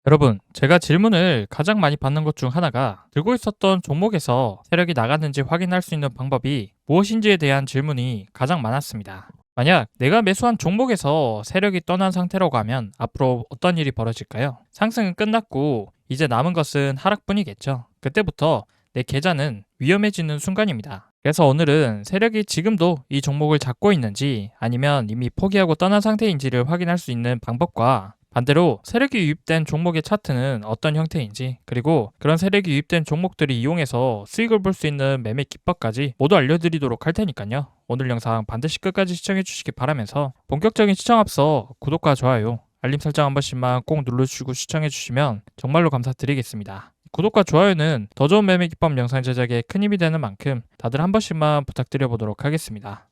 여러분, 제가 질문을 가장 많이 받는 것 중 하나가 들고 있었던 종목에서 세력이 나갔는지 확인할 수 있는 방법이 무엇인지에 대한 질문이 가장 많았습니다. 만약 내가 매수한 종목에서 세력이 떠난 상태라고 하면 앞으로 어떤 일이 벌어질까요? 상승은 끝났고 이제 남은 것은 하락뿐이겠죠. 그때부터 내 계좌는 위험해지는 순간입니다. 그래서 오늘은 세력이 지금도 이 종목을 잡고 있는지 아니면 이미 포기하고 떠난 상태인지를 확인할 수 있는 방법과 반대로 세력이 유입된 종목의 차트는 어떤 형태인지, 그리고 그런 세력이 유입된 종목들이 이용해서 수익을 볼 수 있는 매매 기법까지 모두 알려드리도록 할 테니까요. 오늘 영상 반드시 끝까지 시청해 주시기 바라면서 본격적인 시청 앞서 구독과 좋아요, 알림 설정 한 번씩만 꼭 눌러주시고 시청해 주시면 정말로 감사드리겠습니다. 구독과 좋아요는 더 좋은 매매 기법 영상 제작에 큰 힘이 되는 만큼 다들 한 번씩만 부탁드려 보도록 하겠습니다.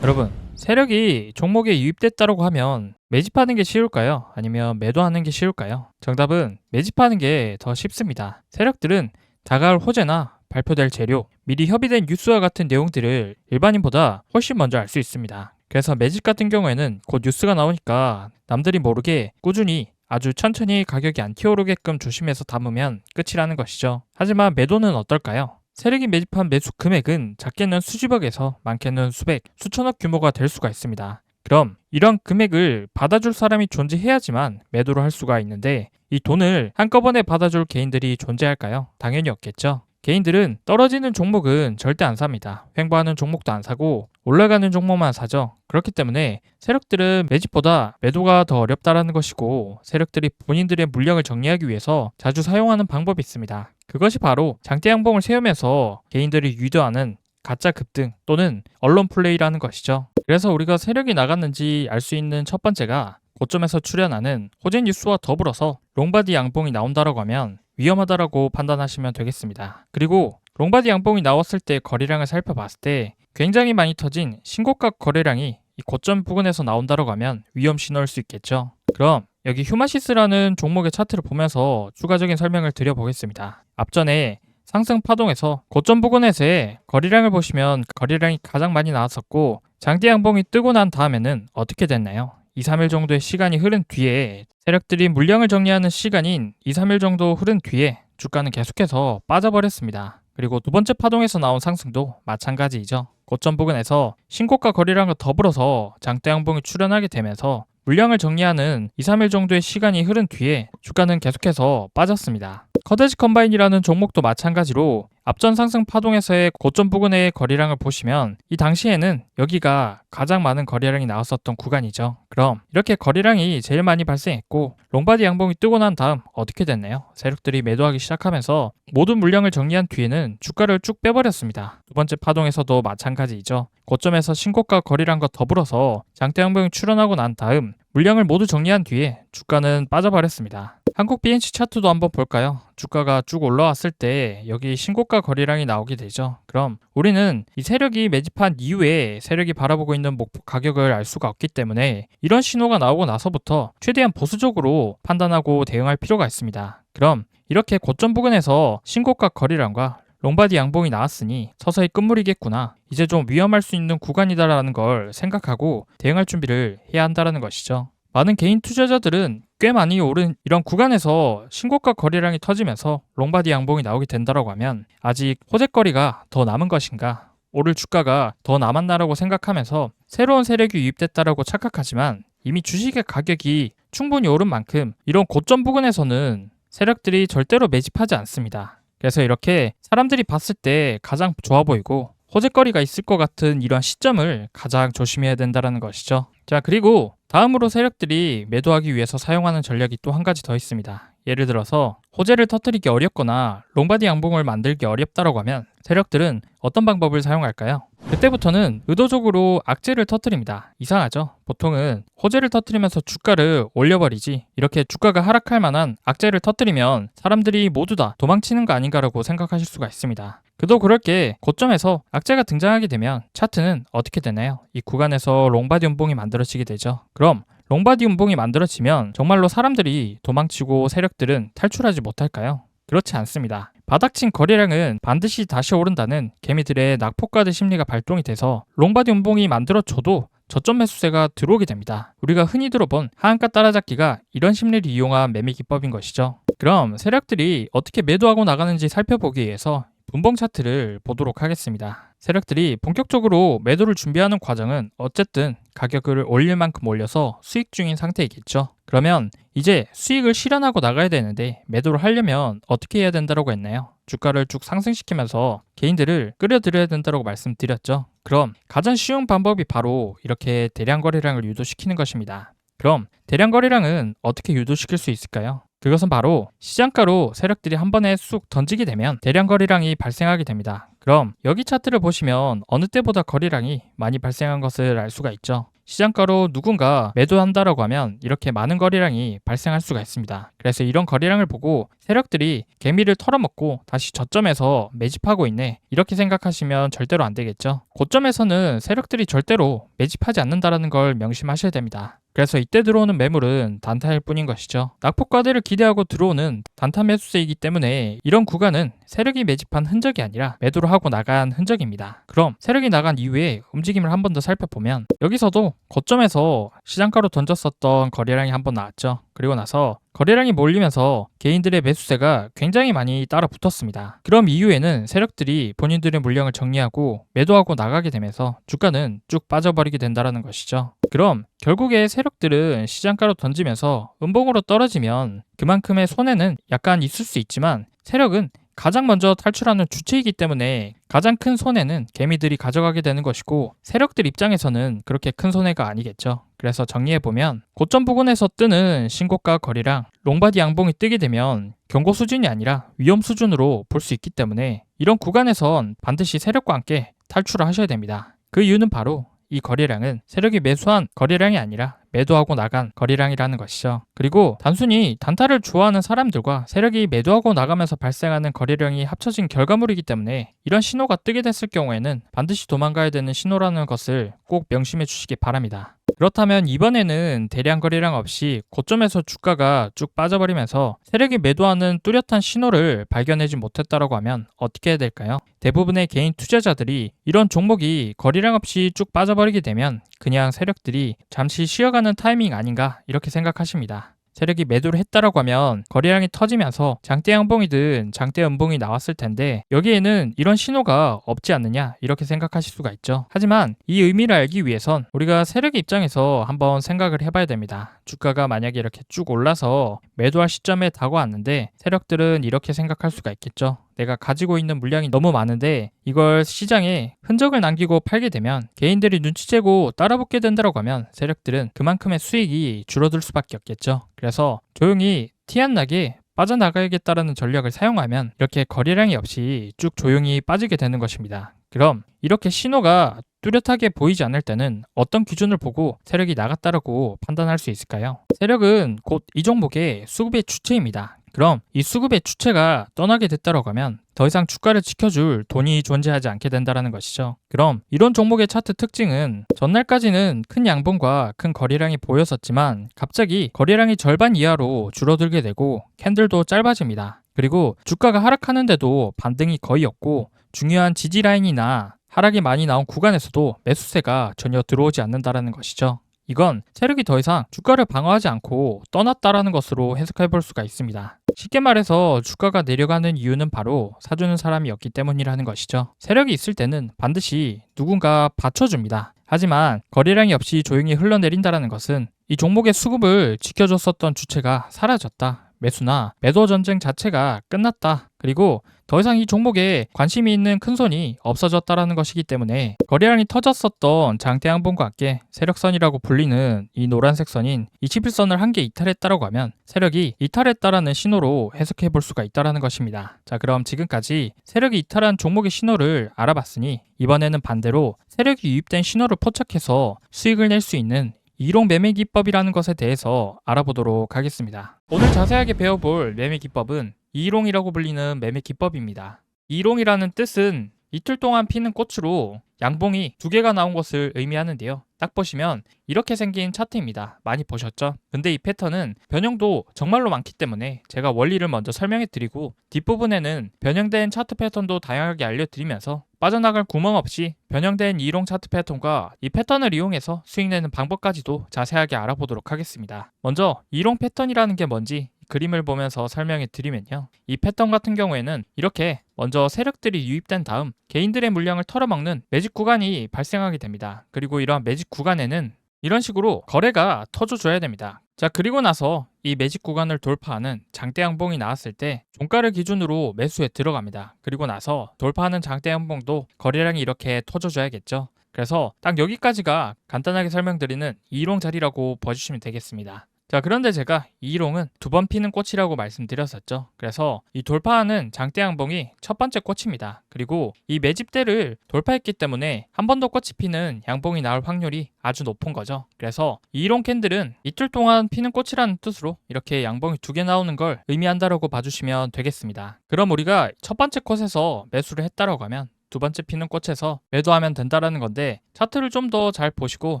여러분, 세력이 종목에 유입됐다고 하면 매집하는 게 쉬울까요? 아니면 매도하는 게 쉬울까요? 정답은 매집하는 게 더 쉽습니다. 세력들은 다가올 호재나 발표될 재료, 미리 협의된 뉴스와 같은 내용들을 일반인보다 훨씬 먼저 알 수 있습니다. 그래서 매집 같은 경우에는 곧 뉴스가 나오니까 남들이 모르게 꾸준히 아주 천천히 가격이 안 튀어오르게끔 조심해서 담으면 끝이라는 것이죠. 하지만 매도는 어떨까요? 세력이 매집한 매수 금액은 작게는 수십억에서 많게는 수백, 수천억 규모가 될 수가 있습니다. 그럼 이런 금액을 받아줄 사람이 존재해야지만 매도를 할 수가 있는데 이 돈을 한꺼번에 받아줄 개인들이 존재할까요? 당연히 없겠죠. 개인들은 떨어지는 종목은 절대 안 삽니다. 횡보하는 종목도 안 사고 올라가는 종목만 사죠. 그렇기 때문에 세력들은 매집보다 매도가 더 어렵다라는 것이고, 세력들이 본인들의 물량을 정리하기 위해서 자주 사용하는 방법이 있습니다. 그것이 바로 장대 양봉을 세우면서 개인들이 유도하는 가짜 급등 또는 언론 플레이라는 것이죠. 그래서 우리가 세력이 나갔는지 알 수 있는 첫 번째가 고점에서 출현하는 호재 뉴스와 더불어서 롱바디 양봉이 나온다라고 하면 위험하다라고 판단하시면 되겠습니다. 그리고 롱바디 양봉이 나왔을 때 거래량을 살펴봤을 때 굉장히 많이 터진 신고가 거래량이 이 고점 부근에서 나온다라고 하면 위험 신호일 수 있겠죠. 그럼 여기 휴마시스라는 종목의 차트를 보면서 추가적인 설명을 드려보겠습니다. 앞전에 상승 파동에서 고점 부근에서의 거래량을 보시면 거래량이 가장 많이 나왔었고, 장대 양봉이 뜨고 난 다음에는 어떻게 됐나요? 2, 3일 정도의 시간이 흐른 뒤에 세력들이 물량을 정리하는 시간인 2, 3일 정도 흐른 뒤에 주가는 계속해서 빠져버렸습니다. 그리고 두 번째 파동에서 나온 상승도 마찬가지이죠. 고점 부근에서 신고가 거래량과 더불어서 장대 양봉이 출현하게 되면서 물량을 정리하는 2, 3일 정도의 시간이 흐른 뒤에 주가는 계속해서 빠졌습니다. 커데지 컴바인이라는 종목도 마찬가지로 앞전 상승 파동에서의 고점 부근의 거래량을 보시면 이 당시에는 여기가 가장 많은 거래량이 나왔었던 구간이죠. 그럼 이렇게 거래량이 제일 많이 발생했고 롱바디 양봉이 뜨고 난 다음 어떻게 됐나요? 세력들이 매도하기 시작하면서 모든 물량을 정리한 뒤에는 주가를 쭉 빼버렸습니다. 두 번째 파동에서도 마찬가지이죠. 고점에서 신고가 거래량과 더불어서 장대 양봉이 출현하고 난 다음 물량을 모두 정리한 뒤에 주가는 빠져버렸습니다. 한국 BNC 차트도 한번 볼까요? 주가가 쭉 올라왔을 때 여기 신고가 거래량이 나오게 되죠. 그럼 우리는 이 세력이 매집한 이후에 세력이 바라보고 있는 목표 가격을 알 수가 없기 때문에 이런 신호가 나오고 나서부터 최대한 보수적으로 판단하고 대응할 필요가 있습니다. 그럼 이렇게 고점 부근에서 신고가 거래량과 롱바디 양봉이 나왔으니 서서히 끝물이겠구나, 이제 좀 위험할 수 있는 구간이다라는 걸 생각하고 대응할 준비를 해야 한다는 것이죠. 많은 개인 투자자들은 꽤 많이 오른 이런 구간에서 신고가 거래량이 터지면서 롱바디 양봉이 나오게 된다라고 하면 아직 호재거리가 더 남은 것인가, 오를 주가가 더 남았나라고 생각하면서 새로운 세력이 유입됐다라고 착각하지만 이미 주식의 가격이 충분히 오른 만큼 이런 고점 부근에서는 세력들이 절대로 매집하지 않습니다. 그래서 이렇게 사람들이 봤을 때 가장 좋아 보이고 호재거리가 있을 것 같은 이런 시점을 가장 조심해야 된다는 것이죠. 자, 그리고 다음으로 세력들이 매도하기 위해서 사용하는 전략이 또 한 가지 더 있습니다. 예를 들어서 호재를 터뜨리기 어렵거나 롱바디 양봉을 만들기 어렵다고 하면 세력들은 어떤 방법을 사용할까요? 그때부터는 의도적으로 악재를 터뜨립니다. 이상하죠? 보통은 호재를 터뜨리면서 주가를 올려버리지, 이렇게 주가가 하락할 만한 악재를 터뜨리면 사람들이 모두 다 도망치는 거 아닌가라고 생각하실 수가 있습니다. 그도 그럴 게 고점에서 악재가 등장하게 되면 차트는 어떻게 되나요? 이 구간에서 롱바디 음봉이 만들어지게 되죠. 그럼 롱바디 음봉이 만들어지면 정말로 사람들이 도망치고 세력들은 탈출하지 못할까요? 그렇지 않습니다. 바닥친 거래량은 반드시 다시 오른다는 개미들의 낙폭과대 심리가 발동이 돼서 롱바디 음봉이 만들어져도 저점 매수세가 들어오게 됩니다. 우리가 흔히 들어본 하한가 따라잡기가 이런 심리를 이용한 매매 기법인 것이죠. 그럼 세력들이 어떻게 매도하고 나가는지 살펴보기 위해서 분봉 차트를 보도록 하겠습니다. 세력들이 본격적으로 매도를 준비하는 과정은 어쨌든 가격을 올릴 만큼 올려서 수익 중인 상태이겠죠. 그러면 이제 수익을 실현하고 나가야 되는데 매도를 하려면 어떻게 해야 된다고 했나요? 주가를 쭉 상승시키면서 개인들을 끌어들여야 된다고 말씀드렸죠. 그럼 가장 쉬운 방법이 바로 이렇게 대량 거래량을 유도시키는 것입니다. 그럼 대량 거래량은 어떻게 유도시킬 수 있을까요? 그것은 바로 시장가로 세력들이 한 번에 쑥 던지게 되면 대량 거래량이 발생하게 됩니다. 그럼 여기 차트를 보시면 어느 때보다 거래량이 많이 발생한 것을 알 수가 있죠. 시장가로 누군가 매도한다라고 하면 이렇게 많은 거래량이 발생할 수가 있습니다. 그래서 이런 거래량을 보고 세력들이 개미를 털어먹고 다시 저점에서 매집하고 있네, 이렇게 생각하시면 절대로 안 되겠죠. 고점에서는 세력들이 절대로 매집하지 않는다는 걸 명심하셔야 됩니다. 그래서 이때 들어오는 매물은 단타일 뿐인 것이죠. 낙폭과대를 기대하고 들어오는 단타 매수세이기 때문에 이런 구간은 세력이 매집한 흔적이 아니라 매도를 하고 나간 흔적입니다. 그럼 세력이 나간 이후에 움직임을 한 번 더 살펴보면 여기서도 고점에서 시장가로 던졌었던 거래량이 한 번 나왔죠. 그리고 나서 거래량이 몰리면서 개인들의 매수세가 굉장히 많이 따라 붙었습니다. 그럼 이후에는 세력들이 본인들의 물량을 정리하고 매도하고 나가게 되면서 주가는 쭉 빠져버리게 된다는 것이죠. 그럼 결국에 세력들은 시장가로 던지면서 음봉으로 떨어지면 그만큼의 손해는 약간 있을 수 있지만 세력은 가장 먼저 탈출하는 주체이기 때문에 가장 큰 손해는 개미들이 가져가게 되는 것이고 세력들 입장에서는 그렇게 큰 손해가 아니겠죠. 그래서 정리해보면 고점 부근에서 뜨는 신고가 거래량, 롱바디 양봉이 뜨게 되면 경고 수준이 아니라 위험 수준으로 볼 수 있기 때문에 이런 구간에선 반드시 세력과 함께 탈출을 하셔야 됩니다. 그 이유는 바로 이 거래량은 세력이 매수한 거래량이 아니라 매도하고 나간 거래량이라는 것이죠. 그리고 단순히 단타를 좋아하는 사람들과 세력이 매도하고 나가면서 발생하는 거래량이 합쳐진 결과물이기 때문에 이런 신호가 뜨게 됐을 경우에는 반드시 도망가야 되는 신호라는 것을 꼭 명심해 주시기 바랍니다. 그렇다면 이번에는 대량 거래량 없이 고점에서 주가가 쭉 빠져버리면서 세력이 매도하는 뚜렷한 신호를 발견하지 못했다고 하면 어떻게 해야 될까요? 대부분의 개인 투자자들이 이런 종목이 거래량 없이 쭉 빠져버리게 되면 그냥 세력들이 잠시 쉬어가는 타이밍 아닌가, 이렇게 생각하십니다. 세력이 매도를 했다라고 하면 거래량이 터지면서 장대 양봉이든 장대 음봉이 나왔을 텐데 여기에는 이런 신호가 없지 않느냐, 이렇게 생각하실 수가 있죠. 하지만 이 의미를 알기 위해선 우리가 세력의 입장에서 한번 생각을 해봐야 됩니다. 주가가 만약에 이렇게 쭉 올라서 매도할 시점에 다가왔는데 세력들은 이렇게 생각할 수가 있겠죠. 내가 가지고 있는 물량이 너무 많은데 이걸 시장에 흔적을 남기고 팔게 되면 개인들이 눈치채고 따라붙게 된다고 하면 세력들은 그만큼의 수익이 줄어들 수밖에 없겠죠. 그래서 조용히 티 안 나게 빠져나가야겠다라는 전략을 사용하면 이렇게 거래량이 없이 쭉 조용히 빠지게 되는 것입니다. 그럼 이렇게 신호가 뚜렷하게 보이지 않을 때는 어떤 기준을 보고 세력이 나갔다라고 판단할 수 있을까요? 세력은 곧 이 종목의 수급의 주체입니다. 그럼 이 수급의 주체가 떠나게 됐다고 하면 더 이상 주가를 지켜줄 돈이 존재하지 않게 된다는 것이죠. 그럼 이런 종목의 차트 특징은 전날까지는 큰 양봉과 큰 거래량이 보였었지만 갑자기 거래량이 절반 이하로 줄어들게 되고 캔들도 짧아집니다. 그리고 주가가 하락하는데도 반등이 거의 없고 중요한 지지 라인이나 하락이 많이 나온 구간에서도 매수세가 전혀 들어오지 않는다는 것이죠. 이건 세력이 더 이상 주가를 방어하지 않고 떠났다라는 것으로 해석해 볼 수가 있습니다. 쉽게 말해서 주가가 내려가는 이유는 바로 사주는 사람이 없기 때문이라는 것이죠. 세력이 있을 때는 반드시 누군가 받쳐줍니다. 하지만 거래량이 없이 조용히 흘러내린다는 것은 이 종목의 수급을 지켜줬었던 주체가 사라졌다. 매수나 매도 전쟁 자체가 끝났다. 그리고 더 이상 이 종목에 관심이 있는 큰 손이 없어졌다라는 것이기 때문에 거래량이 터졌었던 장대 양봉과 함께 세력선이라고 불리는 이 노란색 선인 21선을 한 개 이탈했다라고 하면 세력이 이탈했다라는 신호로 해석해 볼 수가 있다라는 것입니다. 자, 그럼 지금까지 세력이 이탈한 종목의 신호를 알아봤으니 이번에는 반대로 세력이 유입된 신호를 포착해서 수익을 낼 수 있는 이롱 매매 기법이라는 것에 대해서 알아보도록 하겠습니다. 오늘 자세하게 배워볼 매매 기법은 이롱이라고 불리는 매매 기법입니다. 이롱이라는 뜻은 이틀 동안 피는 꽃으로 양봉이 두 개가 나온 것을 의미하는데요. 딱 보시면 이렇게 생긴 차트입니다. 많이 보셨죠? 근데 이 패턴은 변형도 정말로 많기 때문에 제가 원리를 먼저 설명해 드리고 뒷부분에는 변형된 차트 패턴도 다양하게 알려드리면서 빠져나갈 구멍 없이 변형된 이long 차트 패턴과 이 패턴을 이용해서 수익 내는 방법까지도 자세하게 알아보도록 하겠습니다. 먼저 이long 패턴이라는 게 뭔지 그림을 보면서 설명해 드리면요. 이 패턴 같은 경우에는 이렇게 먼저 세력들이 유입된 다음 개인들의 물량을 털어먹는 매집 구간이 발생하게 됩니다. 그리고 이러한 매집 구간에는 이런 식으로 거래가 터져줘야 됩니다. 자, 그리고 나서 이 매집 구간을 돌파하는 장대 양봉이 나왔을 때 종가를 기준으로 매수에 들어갑니다. 그리고 나서 돌파하는 장대 양봉도 거래량이 이렇게 터져줘야겠죠. 그래서 딱 여기까지가 간단하게 설명드리는 이long 자리라고 봐주시면 되겠습니다. 자, 그런데 제가 이롱은 두 번 피는 꽃이라고 말씀드렸었죠. 그래서 이 돌파하는 장대 양봉이 첫 번째 꽃입니다. 그리고 이 매집대를 돌파했기 때문에 한 번 더 꽃이 피는 양봉이 나올 확률이 아주 높은 거죠. 그래서 이롱 캔들은 이틀 동안 피는 꽃이라는 뜻으로 이렇게 양봉이 두 개 나오는 걸 의미한다라고 봐주시면 되겠습니다. 그럼 우리가 첫 번째 컷에서 매수를 했다라고 하면 두 번째 피는 꽃에서 매도하면 된다라는 건데, 차트를 좀 더 잘 보시고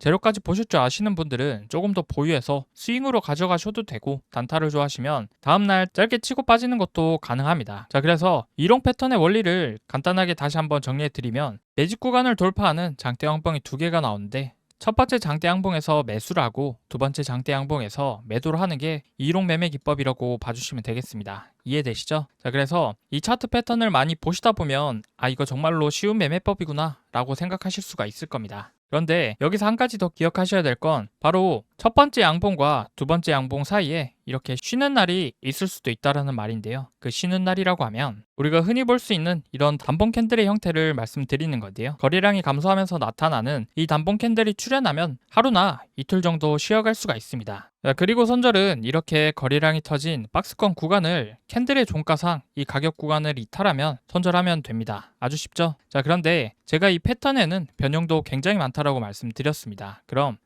재료까지 보실 줄 아시는 분들은 조금 더 보유해서 스윙으로 가져가셔도 되고, 단타를 좋아하시면 다음날 짧게 치고 빠지는 것도 가능합니다. 자, 그래서 이롱 패턴의 원리를 간단하게 다시 한번 정리해 드리면, 매집 구간을 돌파하는 장대 양봉이 두 개가 나오는데, 첫 번째 장대 양봉에서 매수를 하고 두 번째 장대 양봉에서 매도를 하는 게 이롱 매매 기법이라고 봐주시면 되겠습니다. 이해되시죠? 자, 그래서 이 차트 패턴을 많이 보시다 보면 이거 정말로 쉬운 매매법이구나 라고 생각하실 수가 있을 겁니다. 그런데 여기서 한 가지 더 기억하셔야 될 건 바로 첫 번째 양봉과 두 번째 양봉 사이에 이렇게 쉬는 날이 있을 수도 있다라는 말인데요. 그 쉬는 날이라고 하면 우리가 흔히 볼 수 있는 이런 단봉 캔들의 형태를 말씀드리는 건데요. 거래량이 감소하면서 나타나는 이 단봉 캔들이 출현하면 하루나 이틀 정도 쉬어갈 수가 있습니다. 그리고 손절은 이렇게 거래량이 터진 박스권 구간을 캔들의 종가상 이 가격 구간을 이탈하면 손절하면 됩니다. 아주 쉽죠? 자, 그런데 제가 이 패턴에는 변형도 굉장히 많다라고 말씀드렸습니다. 그럼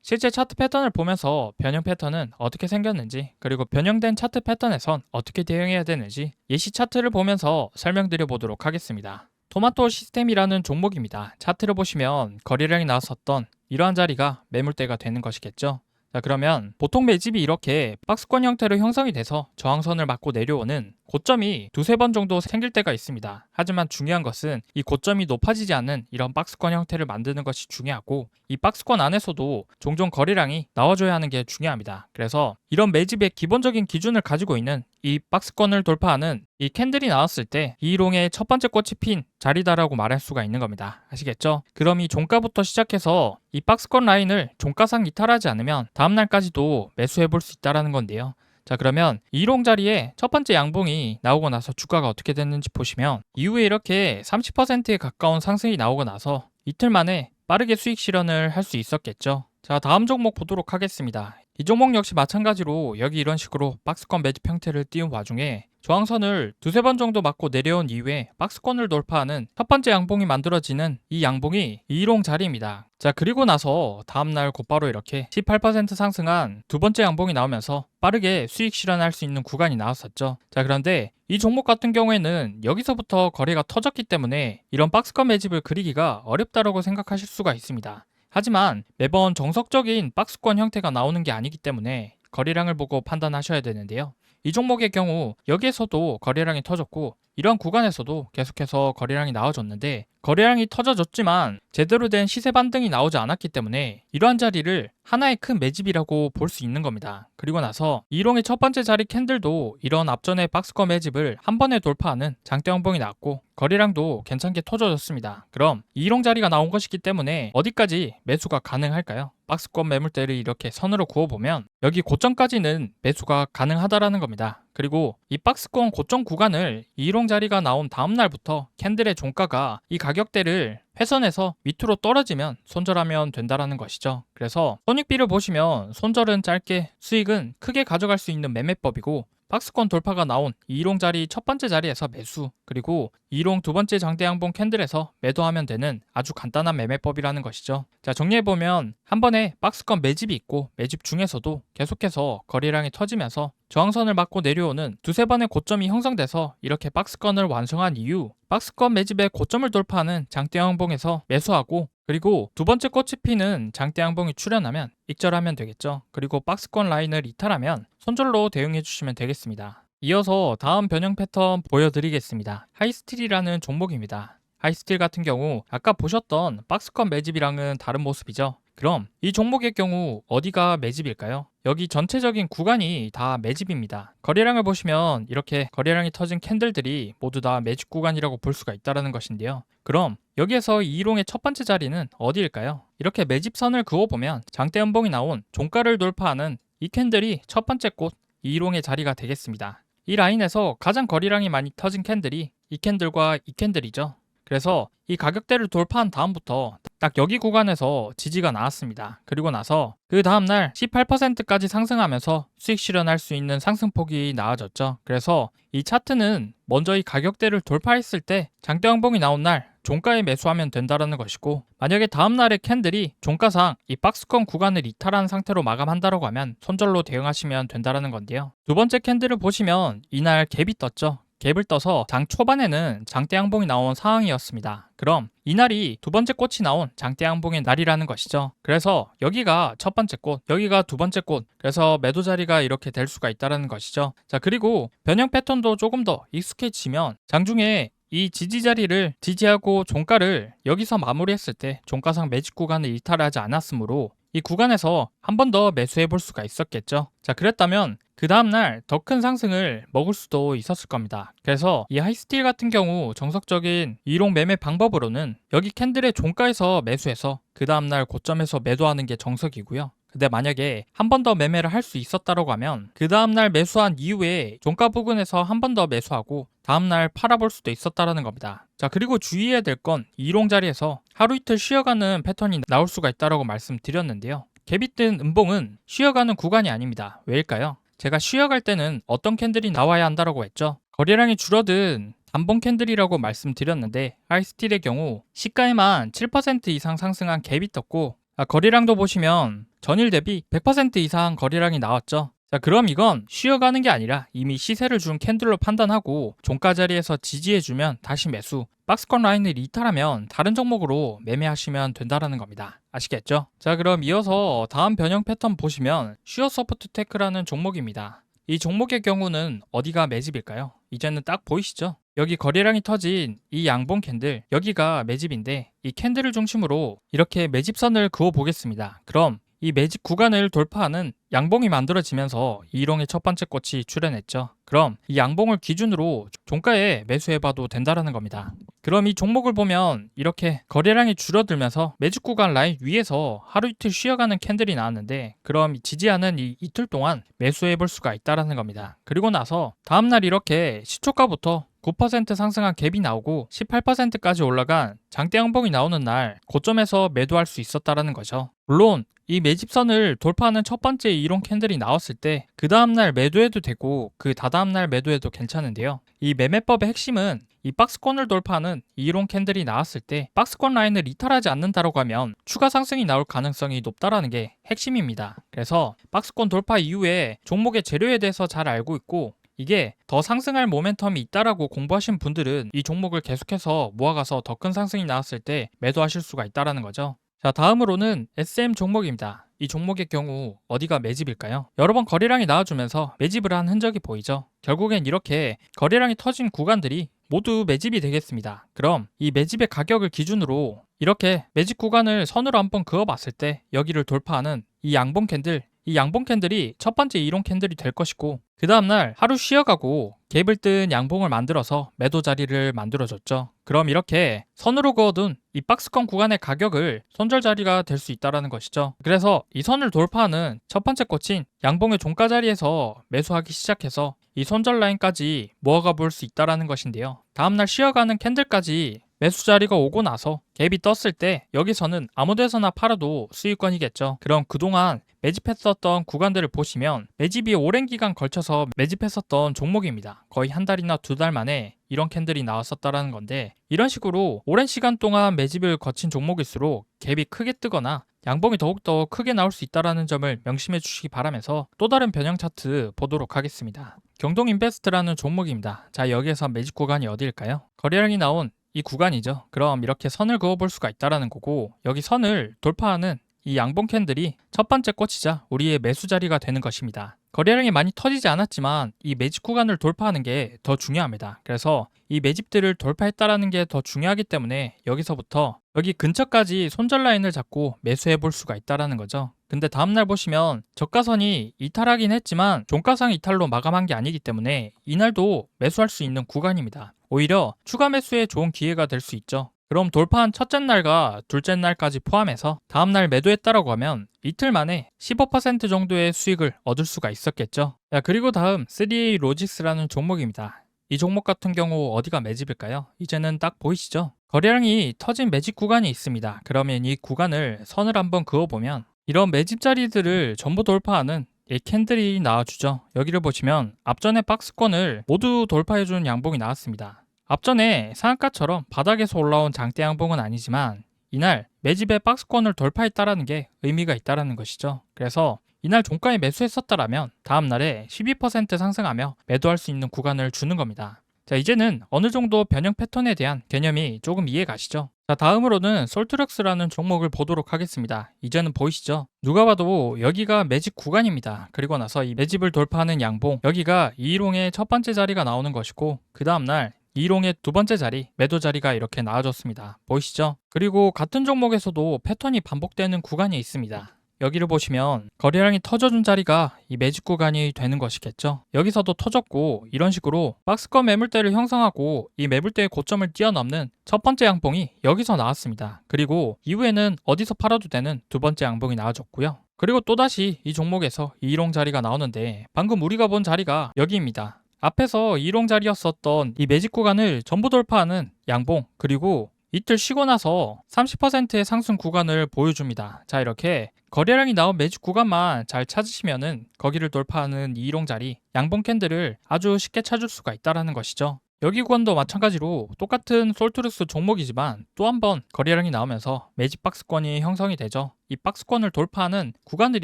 실제 차트 패턴을 보면서 변형 패턴은 어떻게 생겼는지, 그리고 변형된 차트 패턴에선 어떻게 대응해야 되는지 예시 차트를 보면서 설명드려 보도록 하겠습니다. 토마토 시스템이라는 종목입니다. 차트를 보시면 거래량이 나왔었던 이러한 자리가 매물대가 되는 것이겠죠. 자, 그러면 보통 매집이 이렇게 박스권 형태로 형성이 돼서 저항선을 맞고 내려오는 고점이 두세 번 정도 생길 때가 있습니다. 하지만 중요한 것은 이 고점이 높아지지 않는 이런 박스권 형태를 만드는 것이 중요하고, 이 박스권 안에서도 종종 거래량이 나와줘야 하는 게 중요합니다. 그래서 이런 매집의 기본적인 기준을 가지고 있는 이 박스권을 돌파하는 이 캔들이 나왔을 때 이롱의 첫 번째 꽃이 핀 자리다라고 말할 수가 있는 겁니다. 아시겠죠? 그럼 이 종가부터 시작해서 이 박스권 라인을 종가상 이탈하지 않으면 다음날까지도 매수해 볼 수 있다는 건데요. 자, 그러면 이롱 자리에 첫 번째 양봉이 나오고 나서 주가가 어떻게 됐는지 보시면, 이후에 이렇게 30%에 가까운 상승이 나오고 나서 이틀 만에 빠르게 수익 실현을 할 수 있었겠죠. 자, 다음 종목 보도록 하겠습니다. 이 종목 역시 마찬가지로 여기 이런 식으로 박스권 매집 형태를 띄운 와중에 저항선을 두세 번 정도 맞고 내려온 이후에 박스권을 돌파하는 첫 번째 양봉이 만들어지는 이 양봉이 이롱 자리입니다. 자, 그리고 나서 다음날 곧바로 이렇게 18% 상승한 두 번째 양봉이 나오면서 빠르게 수익 실현할 수 있는 구간이 나왔었죠. 자, 그런데 이 종목 같은 경우에는 여기서부터 거래가 터졌기 때문에 이런 박스권 매집을 그리기가 어렵다고 생각하실 수가 있습니다. 하지만 매번 정석적인 박스권 형태가 나오는 게 아니기 때문에 거래량을 보고 판단하셔야 되는데요. 이 종목의 경우 여기에서도 거래량이 터졌고 이런 구간에서도 계속해서 거래량이 나와줬는데, 거래량이 터져졌지만 제대로 된 시세 반등이 나오지 않았기 때문에 이러한 자리를 하나의 큰 매집이라고 볼 수 있는 겁니다. 그리고 나서 이롱의 첫 번째 자리 캔들도 이런 앞전의 박스권 매집을 한 번에 돌파하는 장대 양봉이 나왔고 거래량도 괜찮게 터져졌습니다. 그럼 이롱 자리가 나온 것이기 때문에 어디까지 매수가 가능할까요? 박스권 매물대를 이렇게 선으로 그어보면 여기 고점까지는 매수가 가능하다라는 겁니다. 그리고 이 박스권 고점 구간을 이롱 자리가 나온 다음 날부터 캔들의 종가가 이 가격대를 훼손해서 밑으로 떨어지면 손절하면 된다라는 것이죠. 그래서 손익비를 보시면 손절은 짧게, 수익은 크게 가져갈 수 있는 매매법이고, 박스권 돌파가 나온 이롱 자리 첫 번째 자리에서 매수, 그리고 이롱 두 번째 장대 양봉 캔들에서 매도하면 되는 아주 간단한 매매법이라는 것이죠. 자, 정리해보면 한 번에 박스권 매집이 있고 매집 중에서도 계속해서 거래량이 터지면서 저항선을 맞고 내려오는 두세 번의 고점이 형성돼서 이렇게 박스권을 완성한 이후 박스권 매집의 고점을 돌파하는 장대 양봉에서 매수하고, 그리고 두 번째 꽃이 피는 장대 양봉이 출현하면 익절하면 되겠죠. 그리고 박스권 라인을 이탈하면 손절로 대응해 주시면 되겠습니다. 이어서 다음 변형 패턴 보여드리겠습니다. 하이스틸이라는 종목입니다. 하이스틸 같은 경우 아까 보셨던 박스권 매집이랑은 다른 모습이죠. 그럼 이 종목의 경우 어디가 매집일까요? 여기 전체적인 구간이 다 매집입니다. 거래량을 보시면 이렇게 거래량이 터진 캔들들이 모두 다 매집 구간이라고 볼 수가 있다는 것인데요. 그럼 여기에서 이 이롱의 첫 번째 자리는 어디일까요? 이렇게 매집선을 그어보면 장대 연봉이 나온 종가를 돌파하는 이 캔들이 첫 번째 꽃 이롱의 자리가 되겠습니다. 이 라인에서 가장 거래량이 많이 터진 캔들이 이 캔들과 이 캔들이죠. 그래서 이 가격대를 돌파한 다음부터 딱 여기 구간에서 지지가 나왔습니다. 그리고 나서 그 다음날 18%까지 상승하면서 수익 실현할 수 있는 상승폭이 나아졌죠. 그래서 이 차트는 먼저 이 가격대를 돌파했을 때 장대 양봉이 나온 날 종가에 매수하면 된다는 것이고, 만약에 다음날의 캔들이 종가상 이 박스권 구간을 이탈한 상태로 마감한다고 하면 손절로 대응하시면 된다는 건데요. 두 번째 캔들을 보시면 이날 갭이 떴죠. 갭을 떠서 장 초반에는 장대 양봉이 나온 상황이었습니다. 그럼 이날이 두 번째 꽃이 나온 장대 양봉의 날이라는 것이죠. 그래서 여기가 첫 번째 꽃, 여기가 두 번째 꽃, 그래서 매도 자리가 이렇게 될 수가 있다는 것이죠. 자, 그리고 변형 패턴도 조금 더 익숙해지면 장중에 이 지지 자리를 지지하고 종가를 여기서 마무리했을 때 종가상 매집 구간을 이탈하지 않았으므로 이 구간에서 한 번 더 매수해 볼 수가 있었겠죠. 자, 그랬다면 그 다음날 더 큰 상승을 먹을 수도 있었을 겁니다. 그래서 이 하이스틸 같은 경우 정석적인 이롱 매매 방법으로는 여기 캔들의 종가에서 매수해서 그 다음날 고점에서 매도하는 게 정석이고요. 근데 만약에 한 번 더 매매를 할 수 있었다고 하면 그 다음날 매수한 이후에 종가 부근에서 한 번 더 매수하고 다음날 팔아볼 수도 있었다는 겁니다. 자, 그리고 주의해야 될 건 이롱 자리에서 하루 이틀 쉬어가는 패턴이 나올 수가 있다고 말씀드렸는데요. 갭이 뜬 음봉은 쉬어가는 구간이 아닙니다. 왜일까요? 제가 쉬어갈 때는 어떤 캔들이 나와야 한다고 했죠. 거래량이 줄어든 단봉 캔들이라고 말씀드렸는데 하이스틸의 경우 시가에만 7% 이상 상승한 갭이 떴고, 거래량도 보시면 전일 대비 100% 이상 거래량이 나왔죠. 자, 그럼 이건 쉬어가는 게 아니라 이미 시세를 준 캔들로 판단하고 종가 자리에서 지지해주면 다시 매수, 박스권 라인을 이탈하면 다른 종목으로 매매하시면 된다는 겁니다. 아시겠죠? 자, 그럼 이어서 다음 변형 패턴 보시면 슈어 소프트 테크라는 종목입니다. 이 종목의 경우는 어디가 매집일까요? 이제는 딱 보이시죠? 여기 거래량이 터진 이 양봉 캔들, 여기가 매집인데 이 캔들을 중심으로 이렇게 매집선을 그어 보겠습니다. 그럼 이 매집 구간을 돌파하는 양봉이 만들어지면서 이롱의 첫 번째 꽃이 출현했죠. 그럼 이 양봉을 기준으로 종가에 매수해봐도 된다는 겁니다. 그럼 이 종목을 보면 이렇게 거래량이 줄어들면서 매집 구간 라인 위에서 하루 이틀 쉬어가는 캔들이 나왔는데, 그럼 지지하는 이 이틀 동안 매수해볼 수가 있다는 겁니다. 그리고 나서 다음날 이렇게 시초가부터 9% 상승한 갭이 나오고 18%까지 올라간 장대 양봉이 나오는 날 고점에서 매도할 수 있었다는 거죠. 물론 이 매집선을 돌파하는 첫 번째 이론 캔들이 나왔을 때 그 다음날 매도해도 되고 그 다다음날 매도해도 괜찮은데요. 이 매매법의 핵심은 이 박스권을 돌파하는 이론 캔들이 나왔을 때 박스권 라인을 이탈하지 않는다고 하면 추가 상승이 나올 가능성이 높다라는 게 핵심입니다. 그래서 박스권 돌파 이후에 종목의 재료에 대해서 잘 알고 있고 이게 더 상승할 모멘텀이 있다라고 공부하신 분들은 이 종목을 계속해서 모아가서 더 큰 상승이 나왔을 때 매도하실 수가 있다라는 거죠. 자, 다음으로는 SM 종목입니다. 이 종목의 경우 어디가 매집일까요? 여러 번 거래량이 나와주면서 매집을 한 흔적이 보이죠. 결국엔 이렇게 거래량이 터진 구간들이 모두 매집이 되겠습니다. 그럼 이 매집의 가격을 기준으로 이렇게 매집 구간을 선으로 한번 그어봤을 때 여기를 돌파하는 이 양봉 캔들, 이 양봉 캔들이 첫 번째 이론 캔들이 될 것이고, 그 다음날 하루 쉬어가고 갭을 뜬 양봉을 만들어서 매도 자리를 만들어줬죠. 그럼 이렇게 선으로 그어둔 이 박스권 구간의 가격을 손절 자리가 될 수 있다는 것이죠. 그래서 이 선을 돌파하는 첫 번째 꽃인 양봉의 종가 자리에서 매수하기 시작해서 이 손절 라인까지 모아가 볼 수 있다는 것인데요. 다음날 쉬어가는 캔들까지 매수 자리가 오고 나서 갭이 떴을 때 여기서는 아무 데서나 팔아도 수익권이겠죠. 그럼 그동안 매집했었던 구간들을 보시면 매집이 오랜 기간 걸쳐서 매집했었던 종목입니다. 거의 한 달이나 두 달 만에 이런 캔들이 나왔었다는 건데, 이런 식으로 오랜 시간 동안 매집을 거친 종목일수록 갭이 크게 뜨거나 양봉이 더욱더 크게 나올 수 있다는 점을 명심해 주시기 바라면서 또 다른 변형 차트 보도록 하겠습니다. 경동인베스트라는 종목입니다. 자, 여기에서 매집 구간이 어디일까요? 거래량이 나온 이 구간이죠. 그럼 이렇게 선을 그어볼 수가 있다는 거고, 여기 선을 돌파하는 이 양봉 캔들이 첫 번째 꽃이자 우리의 매수 자리가 되는 것입니다. 거래량이 많이 터지지 않았지만 이 매집 구간을 돌파하는 게 더 중요합니다. 그래서 이 매집들을 돌파했다라는 게 더 중요하기 때문에 여기서부터 여기 근처까지 손절 라인을 잡고 매수해 볼 수가 있다라는 거죠. 근데 다음날 보시면 저가선이 이탈하긴 했지만 종가상 이탈로 마감한 게 아니기 때문에 이날도 매수할 수 있는 구간입니다. 오히려 추가 매수에 좋은 기회가 될 수 있죠. 그럼 돌파한 첫째 날과 둘째 날까지 포함해서 다음날 매도했다라고 하면 이틀 만에 15% 정도의 수익을 얻을 수가 있었겠죠. 자, 그리고 다음 3A 로직스라는 종목입니다. 이 종목 같은 경우 어디가 매집일까요? 이제는 딱 보이시죠? 거래량이 터진 매집 구간이 있습니다. 그러면 이 구간을 선을 한번 그어보면 이런 매집 자리들을 전부 돌파하는 이 캔들이 나와주죠. 여기를 보시면 앞전에 박스권을 모두 돌파해주는 양봉이 나왔습니다. 앞전에 상한가처럼 바닥에서 올라온 장대 양봉은 아니지만 이날 매집의 박스권을 돌파했다라는 게 의미가 있다라는 것이죠. 그래서 이날 종가에 매수했었다라면 다음날에 12% 상승하며 매도할 수 있는 구간을 주는 겁니다. 자, 이제는 어느 정도 변형 패턴에 대한 개념이 조금 이해 가시죠? 자, 다음으로는 솔트럭스라는 종목을 보도록 하겠습니다. 이제는 보이시죠? 누가 봐도 여기가 매집 구간입니다. 그리고 나서 이 매집을 돌파하는 양봉, 여기가 이일홍의 첫 번째 자리가 나오는 것이고 그 다음날 이일홍의 두 번째 자리, 매도 자리가 이렇게 나와줬습니다. 보이시죠? 그리고 같은 종목에서도 패턴이 반복되는 구간이 있습니다. 여기를 보시면 거래량이 터져준 자리가 이 매집 구간이 되는 것이겠죠. 여기서도 터졌고 이런 식으로 박스권 매물대를 형성하고 이 매물대의 고점을 뛰어넘는 첫 번째 양봉이 여기서 나왔습니다. 그리고 이후에는 어디서 팔아도 되는 두 번째 양봉이 나와줬고요. 그리고 또다시 이 종목에서 이일홍 자리가 나오는데 방금 우리가 본 자리가 여기입니다. 앞에서 이일홍 자리였었던 이 매집 구간을 전부 돌파하는 양봉, 그리고 이틀 쉬고 나서 30%의 상승 구간을 보여줍니다. 자, 이렇게 거래량이 나온 매집 구간만 잘 찾으시면은 거기를 돌파하는 이일홍 자리, 양봉 캔들을 아주 쉽게 찾을 수가 있다라는 것이죠. 여기 구간도 마찬가지로 똑같은 솔트루스 종목이지만 또 한 번 거래량이 나오면서 매집 박스권이 형성이 되죠. 이 박스권을 돌파하는 구간을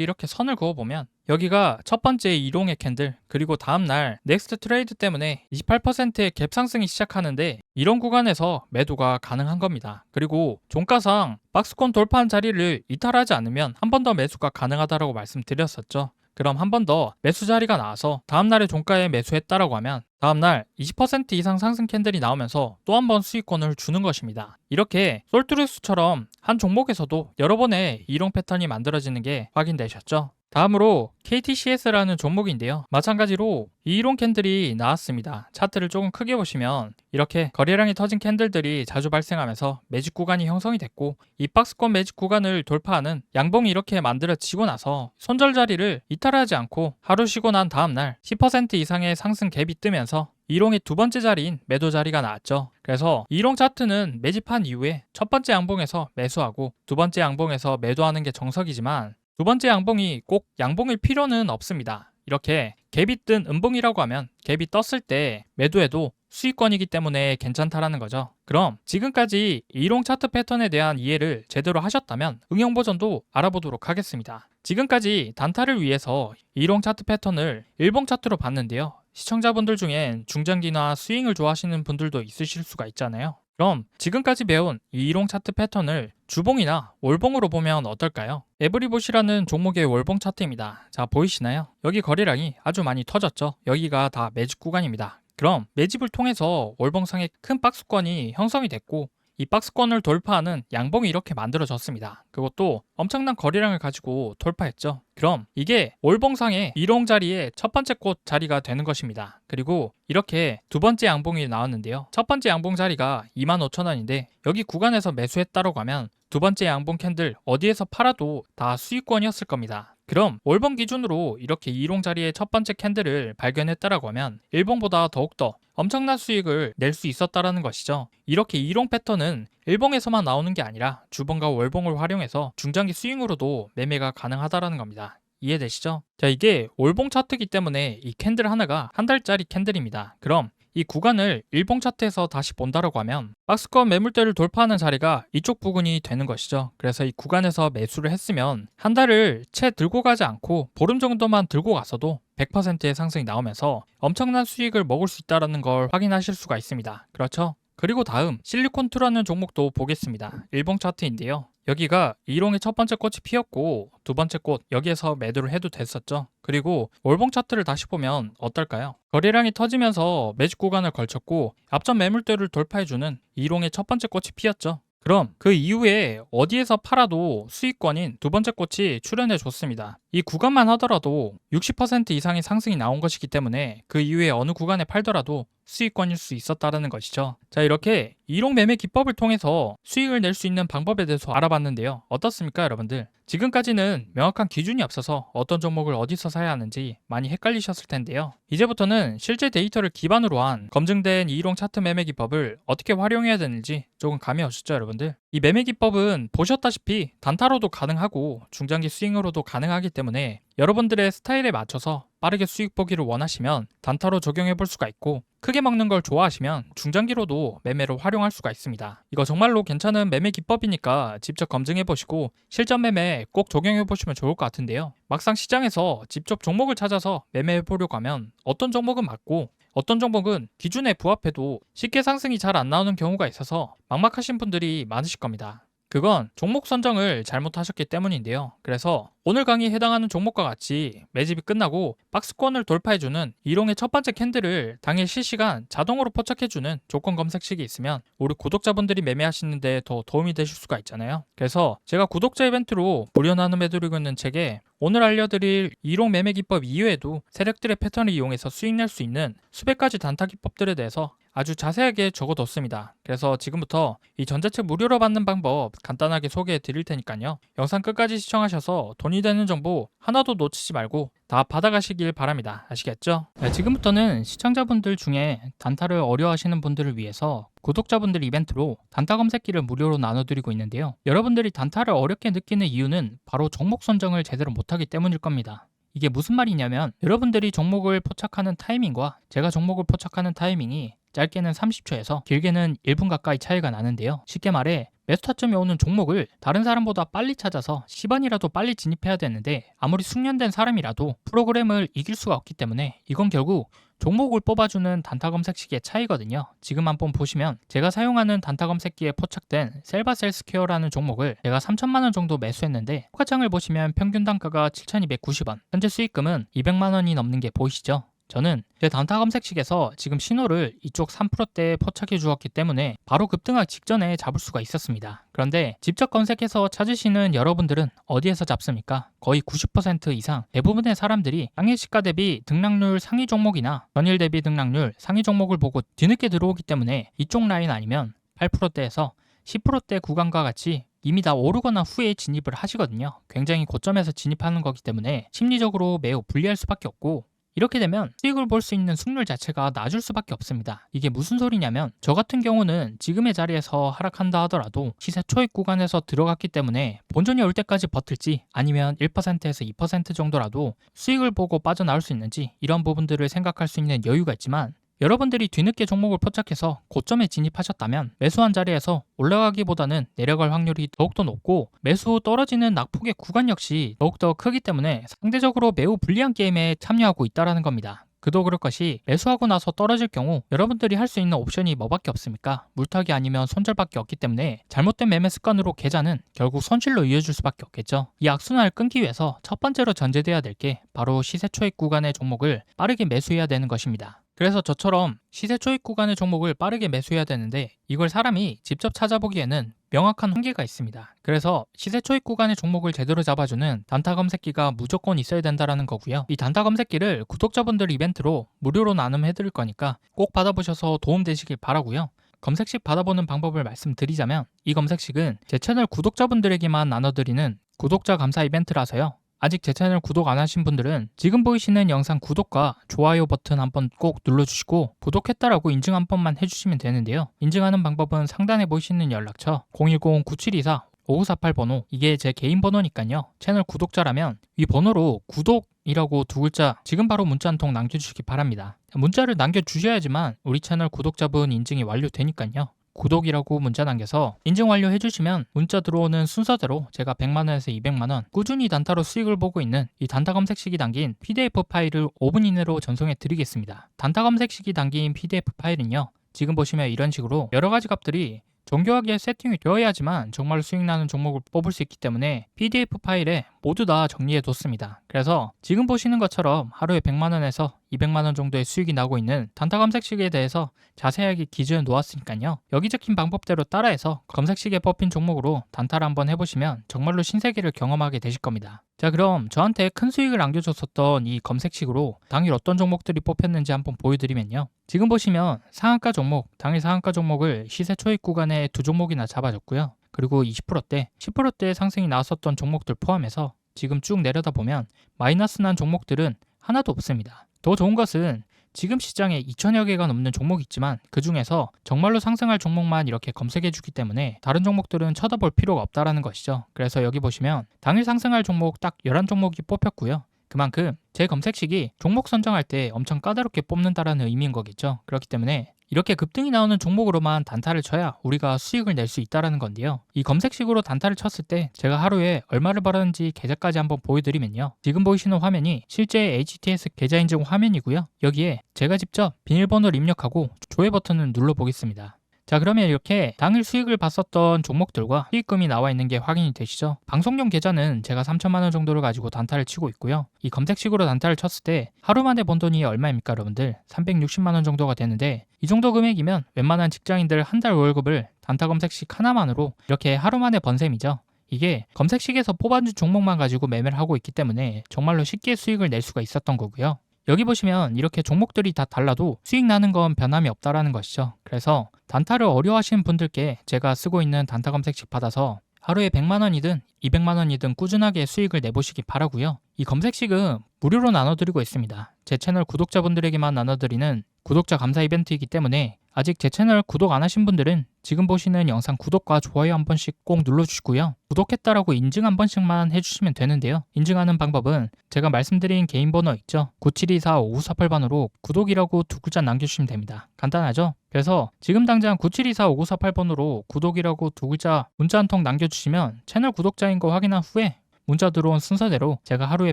이렇게 선을 그어보면 여기가 첫 번째 이일홍의 캔들, 그리고 다음날 넥스트 트레이드 때문에 28%의 갭 상승이 시작하는데 이런 구간에서 매도가 가능한 겁니다. 그리고 종가상 박스권 돌파한 자리를 이탈하지 않으면 한 번 더 매수가 가능하다고 말씀드렸었죠. 그럼 한 번 더 매수 자리가 나와서 다음날에 종가에 매수했다라고 하면 다음날 20% 이상 상승 캔들이 나오면서 또 한 번 수익권을 주는 것입니다. 이렇게 솔트루스처럼 한 종목에서도 여러 번의 이동 패턴이 만들어지는 게 확인되셨죠? 다음으로 KTCS라는 종목인데요. 마찬가지로 이동 캔들이 나왔습니다. 차트를 조금 크게 보시면 이렇게 거래량이 터진 캔들들이 자주 발생하면서 매집 구간이 형성이 됐고 이 박스권 매집 구간을 돌파하는 양봉이 이렇게 만들어지고 나서 손절 자리를 이탈하지 않고 하루 쉬고 난 다음날 10% 이상의 상승 갭이 뜨면서 이롱의 두 번째 자리인 매도 자리가 나왔죠. 그래서 이롱 차트는 매집한 이후에 첫 번째 양봉에서 매수하고 두 번째 양봉에서 매도하는 게 정석이지만 두 번째 양봉이 꼭 양봉일 필요는 없습니다. 이렇게 갭이 뜬 음봉이라고 하면 갭이 떴을 때 매도해도 수익권이기 때문에 괜찮다라는 거죠. 그럼 지금까지 이롱 차트 패턴에 대한 이해를 제대로 하셨다면 응용 버전도 알아보도록 하겠습니다. 지금까지 단타를 위해서 이롱 차트 패턴을 일봉 차트로 봤는데요. 시청자분들 중엔 중장기나 스윙을 좋아하시는 분들도 있으실 수가 있잖아요. 그럼 지금까지 배운 이 이롱 차트 패턴을 주봉이나 월봉으로 보면 어떨까요? 에브리봇이라는 종목의 월봉 차트입니다. 자, 보이시나요? 여기 거래량이 아주 많이 터졌죠. 여기가 다 매집 구간입니다. 그럼 매집을 통해서 월봉상의 큰 박스권이 형성이 됐고 이 박스권을 돌파하는 양봉이 이렇게 만들어졌습니다. 그것도 엄청난 거래량을 가지고 돌파했죠. 그럼 이게 월봉상의 이롱 자리의 첫 번째 꽃 자리가 되는 것입니다. 그리고 이렇게 두 번째 양봉이 나왔는데요. 첫 번째 양봉 자리가 25,000원인데 여기 구간에서 매수했다라고 하면 두 번째 양봉 캔들 어디에서 팔아도 다 수익권이었을 겁니다. 그럼 월봉 기준으로 이렇게 이롱 자리의 첫 번째 캔들을 발견했다라고 하면 일봉보다 더욱더 엄청난 수익을 낼 수 있었다라는 것이죠. 이렇게 이롱 패턴은 일봉에서만 나오는 게 아니라 주봉과 월봉을 활용해서 중장기 스윙으로도 매매가 가능하다라는 겁니다. 이해되시죠? 자, 이게 월봉 차트이기 때문에 이 캔들 하나가 한 달짜리 캔들입니다. 그럼 이 구간을 일봉 차트에서 다시 본다라고 하면 박스권 매물대를 돌파하는 자리가 이쪽 부분이 되는 것이죠. 그래서 이 구간에서 매수를 했으면 한 달을 채 들고 가지 않고 보름 정도만 들고 갔어도 100%의 상승이 나오면서 엄청난 수익을 먹을 수 있다는 걸 확인하실 수가 있습니다. 그렇죠? 그리고 다음 실리콘2라는 종목도 보겠습니다. 일봉 차트인데요. 여기가 이롱의 첫 번째 꽃이 피었고 두 번째 꽃 여기에서 매도를 해도 됐었죠. 그리고 월봉 차트를 다시 보면 어떨까요? 거래량이 터지면서 매직 구간을 걸쳤고 앞전 매물대를 돌파해주는 이롱의 첫 번째 꽃이 피었죠. 그럼 그 이후에 어디에서 팔아도 수익권인 두 번째 꽃이 출현해 줬습니다. 이 구간만 하더라도 60% 이상의 상승이 나온 것이기 때문에 그 이후에 어느 구간에 팔더라도 수익권일 수 있었다라는 것이죠. 자, 이렇게 이롱 매매 기법을 통해서 수익을 낼 수 있는 방법에 대해서 알아봤는데요. 어떻습니까, 여러분들? 지금까지는 명확한 기준이 없어서 어떤 종목을 어디서 사야 하는지 많이 헷갈리셨을 텐데요. 이제부터는 실제 데이터를 기반으로 한 검증된 이롱 차트 매매 기법을 어떻게 활용해야 되는지 조금 감이 오셨죠, 여러분들? 이 매매 기법은 보셨다시피 단타로도 가능하고 중장기 스윙으로도 가능하기 때문에 여러분들의 스타일에 맞춰서 빠르게 수익 보기를 원하시면 단타로 적용해 볼 수가 있고 크게 먹는 걸 좋아하시면 중장기로도 매매로 활용할 수가 있습니다. 이거 정말로 괜찮은 매매 기법이니까 직접 검증해 보시고 실전 매매 꼭 적용해 보시면 좋을 것 같은데요. 막상 시장에서 직접 종목을 찾아서 매매해 보려고 하면 어떤 종목은 맞고 어떤 종목은 기준에 부합해도 쉽게 상승이 잘 안 나오는 경우가 있어서 막막하신 분들이 많으실 겁니다. 그건 종목 선정을 잘못하셨기 때문인데요. 그래서 오늘 강의에 해당하는 종목과 같이 매집이 끝나고 박스권을 돌파해주는 이롱의 첫 번째 캔들을 당일 실시간 자동으로 포착해주는 조건 검색식이 있으면 우리 구독자분들이 매매하시는데 더 도움이 되실 수가 있잖아요. 그래서 제가 구독자 이벤트로 무료 나눔해드리고 있는 책에 오늘 알려드릴 이롱 매매 기법 이외에도 세력들의 패턴을 이용해서 수익 낼 수 있는 수백 가지 단타 기법들에 대해서 아주 자세하게 적어뒀습니다. 그래서 지금부터 이 전자책 무료로 받는 방법 간단하게 소개해 드릴 테니까요. 영상 끝까지 시청하셔서 돈이 되는 정보 하나도 놓치지 말고 다 받아가시길 바랍니다. 아시겠죠? 네, 지금부터는 시청자분들 중에 단타를 어려워하시는 분들을 위해서 구독자분들 이벤트로 단타 검색기를 무료로 나눠드리고 있는데요. 여러분들이 단타를 어렵게 느끼는 이유는 바로 종목 선정을 제대로 못하기 때문일 겁니다. 이게 무슨 말이냐면 여러분들이 종목을 포착하는 타이밍과 제가 종목을 포착하는 타이밍이 짧게는 30초에서 길게는 1분 가까이 차이가 나는데요. 쉽게 말해 매수 타점이 오는 종목을 다른 사람보다 빨리 찾아서 시간이라도 빨리 진입해야 되는데 아무리 숙련된 사람이라도 프로그램을 이길 수가 없기 때문에 이건 결국 종목을 뽑아주는 단타 검색식의 차이거든요. 지금 한번 보시면 제가 사용하는 단타 검색기에 포착된 셀바셀스퀘어라는 종목을 제가 3천만 원 정도 매수했는데 호가창을 보시면 평균 단가가 7,290원, 현재 수익금은 200만 원이 넘는 게 보이시죠? 저는 제 단타 검색식에서 지금 신호를 이쪽 3%대에 포착해 주었기 때문에 바로 급등하기 직전에 잡을 수가 있었습니다. 그런데 직접 검색해서 찾으시는 여러분들은 어디에서 잡습니까? 거의 90% 이상 대부분의 사람들이 당일 시가 대비 등락률 상위 종목이나 전일 대비 등락률 상위 종목을 보고 뒤늦게 들어오기 때문에 이쪽 라인 아니면 8%대에서 10%대 구간과 같이 이미 다 오르거나 후에 진입을 하시거든요. 굉장히 고점에서 진입하는 거기 때문에 심리적으로 매우 불리할 수밖에 없고 이렇게 되면 수익을 볼 수 있는 승률 자체가 낮을 수밖에 없습니다. 이게 무슨 소리냐면 저 같은 경우는 지금의 자리에서 하락한다 하더라도 시세 초입 구간에서 들어갔기 때문에 본전이 올 때까지 버틸지 아니면 1%에서 2% 정도라도 수익을 보고 빠져나올 수 있는지 이런 부분들을 생각할 수 있는 여유가 있지만 여러분들이 뒤늦게 종목을 포착해서 고점에 진입하셨다면 매수한 자리에서 올라가기보다는 내려갈 확률이 더욱더 높고 매수 후 떨어지는 낙폭의 구간 역시 더욱더 크기 때문에 상대적으로 매우 불리한 게임에 참여하고 있다는 겁니다. 그도 그럴 것이 매수하고 나서 떨어질 경우 여러분들이 할 수 있는 옵션이 뭐밖에 없습니까? 물타기 아니면 손절밖에 없기 때문에 잘못된 매매 습관으로 계좌는 결국 손실로 이어질 수밖에 없겠죠. 이 악순환을 끊기 위해서 첫 번째로 전제돼야 될 게 바로 시세 초입 구간의 종목을 빠르게 매수해야 되는 것입니다. 그래서 저처럼 시세 초입 구간의 종목을 빠르게 매수해야 되는데 이걸 사람이 직접 찾아보기에는 명확한 한계가 있습니다. 그래서 시세 초입 구간의 종목을 제대로 잡아주는 단타 검색기가 무조건 있어야 된다는 거고요. 이 단타 검색기를 구독자분들 이벤트로 무료로 나눔해드릴 거니까 꼭 받아보셔서 도움되시길 바라고요. 검색식 받아보는 방법을 말씀드리자면 이 검색식은 제 채널 구독자분들에게만 나눠드리는 구독자 감사 이벤트라서요. 아직 제 채널 구독 안 하신 분들은 지금 보이시는 영상 구독과 좋아요 버튼 한번 꼭 눌러주시고 구독했다라고 인증 한 번만 해주시면 되는데요. 인증하는 방법은 상단에 보이시는 연락처 010-9724-5948 번호 이게 제 개인 번호니까요. 채널 구독자라면 이 번호로 구독이라고 두 글자 지금 바로 문자 한 통 남겨주시기 바랍니다. 문자를 남겨주셔야지만 우리 채널 구독자분 인증이 완료되니까요. 구독이라고 문자 남겨서 인증 완료 해주시면 문자 들어오는 순서대로 제가 100만원에서 200만원 꾸준히 단타로 수익을 보고 있는 이 단타 검색식이 담긴 PDF 파일을 5분 이내로 전송해 드리겠습니다. 단타 검색식이 담긴 PDF 파일은요. 지금 보시면 이런 식으로 여러 가지 값들이 정교하게 세팅이 되어야지만 정말로 수익 나는 종목을 뽑을 수 있기 때문에 PDF 파일에 모두 다 정리해 뒀습니다. 그래서 지금 보시는 것처럼 하루에 100만 원에서 200만 원 정도의 수익이 나고 있는 단타 검색식에 대해서 자세하게 기재해 놓았으니까요. 여기 적힌 방법대로 따라해서 검색식에 뽑힌 종목으로 단타를 한번 해보시면 정말로 신세계를 경험하게 되실 겁니다. 자, 그럼 저한테 큰 수익을 안겨줬었던 이 검색식으로 당일 어떤 종목들이 뽑혔는지 한번 보여드리면요. 지금 보시면 상한가 종목, 당일 상한가 종목을 시세 초입 구간에 두 종목이나 잡아줬고요. 그리고 20%대, 10%대 상승이 나왔었던 종목들 포함해서 지금 쭉 내려다 보면 마이너스 난 종목들은 하나도 없습니다. 더 좋은 것은 지금 시장에 2천여 개가 넘는 종목이 있지만 그 중에서 정말로 상승할 종목만 이렇게 검색해 주기 때문에 다른 종목들은 쳐다볼 필요가 없다라는 것이죠. 그래서 여기 보시면 당일 상승할 종목 딱 11종목이 뽑혔고요. 그만큼 제 검색식이 종목 선정할 때 엄청 까다롭게 뽑는다라는 의미인 거겠죠. 그렇기 때문에 이렇게 급등이 나오는 종목으로만 단타를 쳐야 우리가 수익을 낼 수 있다는 건데요. 이 검색식으로 단타를 쳤을 때 제가 하루에 얼마를 벌었는지 계좌까지 한번 보여드리면요. 지금 보이시는 화면이 실제 HTS 계좌 인증 화면이고요. 여기에 제가 직접 비밀번호를 입력하고 조회 버튼을 눌러보겠습니다. 자, 그러면 이렇게 당일 수익을 봤었던 종목들과 수익금이 나와 있는 게 확인이 되시죠? 방송용 계좌는 제가 3천만 원 정도를 가지고 단타를 치고 있고요. 이 검색식으로 단타를 쳤을 때 하루 만에 번 돈이 얼마입니까, 여러분들? 360만 원 정도가 되는데 이 정도 금액이면 웬만한 직장인들 한 달 월급을 단타 검색식 하나만으로 이렇게 하루 만에 번 셈이죠. 이게 검색식에서 뽑아준 종목만 가지고 매매를 하고 있기 때문에 정말로 쉽게 수익을 낼 수가 있었던 거고요. 여기 보시면 이렇게 종목들이 다 달라도 수익 나는 건 변함이 없다라는 것이죠. 그래서 단타를 어려워하시는 분들께 제가 쓰고 있는 단타 검색식 받아서 하루에 100만 원이든 200만 원이든 꾸준하게 수익을 내보시기 바라고요. 이 검색식은 무료로 나눠드리고 있습니다. 제 채널 구독자분들에게만 나눠드리는 구독자 감사 이벤트이기 때문에 아직 제 채널 구독 안 하신 분들은 지금 보시는 영상 구독과 좋아요 한 번씩 꼭 눌러주시고요. 구독했다라고 인증 한 번씩만 해주시면 되는데요. 인증하는 방법은 제가 말씀드린 개인 번호 있죠? 9724-5948번으로 구독이라고 두 글자 남겨주시면 됩니다. 간단하죠? 그래서 지금 당장 9724-5948번으로 구독이라고 두 글자 문자 한 통 남겨주시면 채널 구독자인 거 확인한 후에 문자 들어온 순서대로 제가 하루에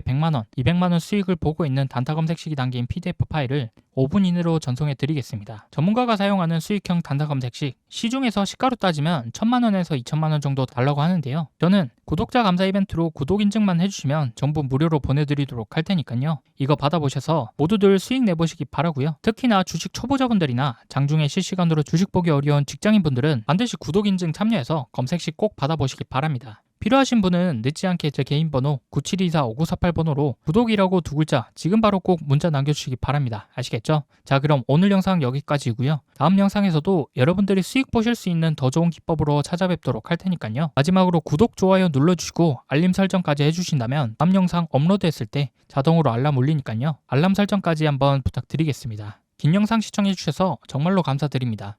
100만원, 200만원 수익을 보고 있는 단타 검색식이 담긴 PDF 파일을 5분 이내로 전송해 드리겠습니다. 전문가가 사용하는 수익형 단타 검색식, 시중에서 시가로 따지면 1000만원에서 2000만원 정도 달라고 하는데요. 저는 구독자 감사 이벤트로 구독 인증만 해주시면 전부 무료로 보내드리도록 할 테니까요. 이거 받아보셔서 모두들 수익 내보시기 바라고요. 특히나 주식 초보자분들이나 장중에 실시간으로 주식 보기 어려운 직장인분들은 반드시 구독 인증 참여해서 검색식 꼭 받아보시기 바랍니다. 필요하신 분은 늦지 않게 제 개인 번호 9724-5948번호로 구독이라고 두 글자 지금 바로 꼭 문자 남겨주시기 바랍니다. 아시겠죠? 자, 그럼 오늘 영상 여기까지고요. 다음 영상에서도 여러분들이 수익 보실 수 있는 더 좋은 기법으로 찾아뵙도록 할 테니까요. 마지막으로 구독, 좋아요 눌러주시고 알림 설정까지 해주신다면 다음 영상 업로드했을 때 자동으로 알람 울리니까요. 알람 설정까지 한번 부탁드리겠습니다. 긴 영상 시청해주셔서 정말로 감사드립니다.